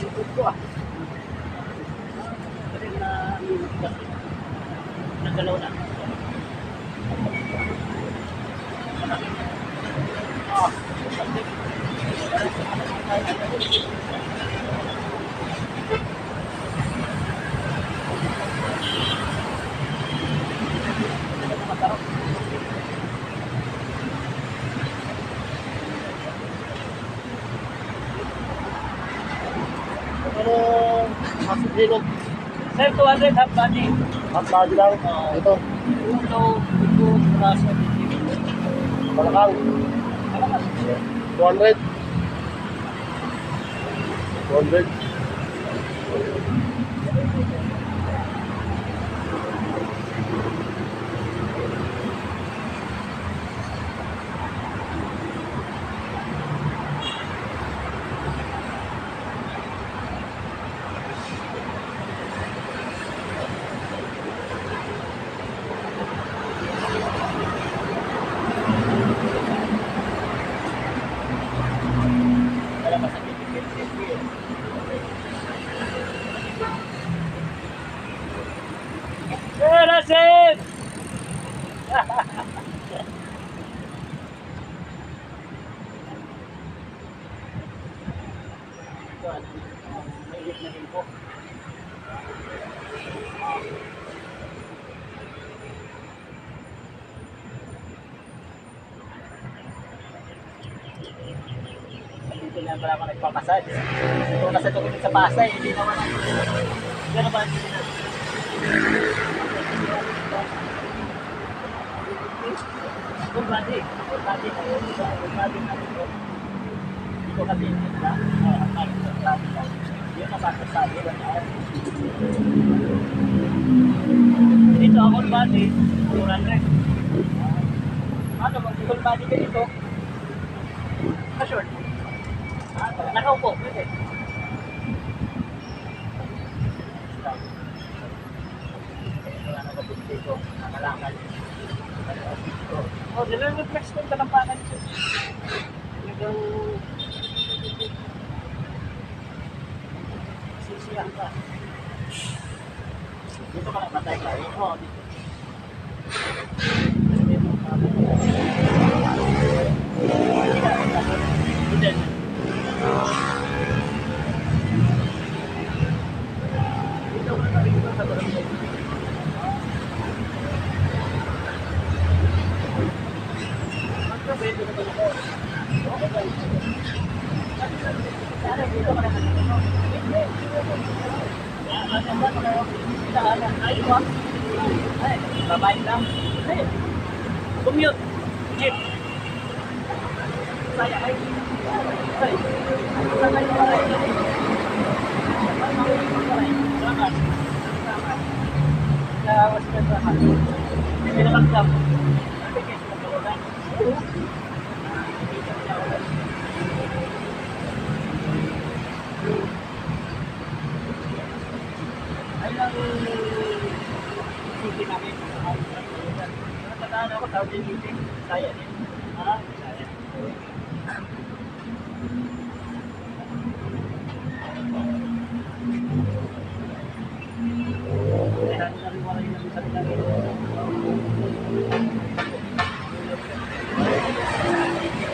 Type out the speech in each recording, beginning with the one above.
Ikot ko ah. Kasi nagalaw na. Ah, pero masilog. Sir, 200 half body. Half body lang? Ito. Ulo, likod, braso, dito. Balakaw. 200. 200. Sir, that's it! Dito na pala ako nagpapasad. Ito na sa tungkol sa Pasay, hindi naman ako. Gano'n ba? Good body. Good body na yun. Good body na yun. Dito kasi yun na. Yun ang masasabi. Dito ako good body. 200. Ano, good body ka dito? Ka-short. Nakaupo. Pwede. Dito. Nakalakad. Oh, nire-reflex ko yung talampakan dito. Talagang sisiyang ka. Dito ka lang matay ka. Oo, dito. Babae lang. Commute. Jeep. Saya ay. Ay. Sakay ko ay. Salamat. Salamat. Lawas ka sa akin. Pinakagam. Ay lang city namin. Natataan ako sa meeting. Saya din. Ha? Saya.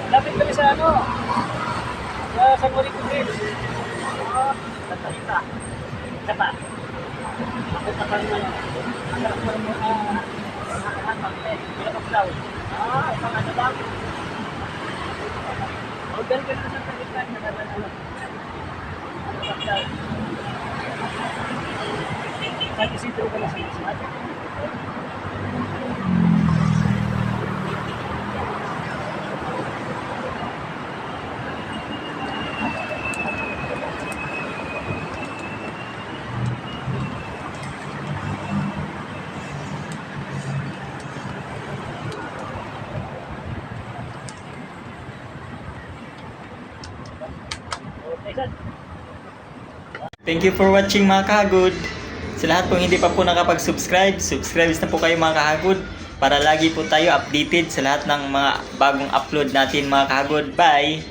Lapit kami sa ano? Sa San Juanico Bridge. Sa Talita. Kata. Ako pa rin naman. Ang sarap pa rin mo pinakapulaw. Isang ano lang. Order ka na sa Talita. Pinakapulaw. Kahit isipin ko na sa mga. Thank you for watching mga kahagod. Sa lahat pong hindi pa po nakapag-subscribe, subscribe na po kayo mga kahagod para lagi po tayo updated sa lahat ng mga bagong upload natin mga kahagod. Bye!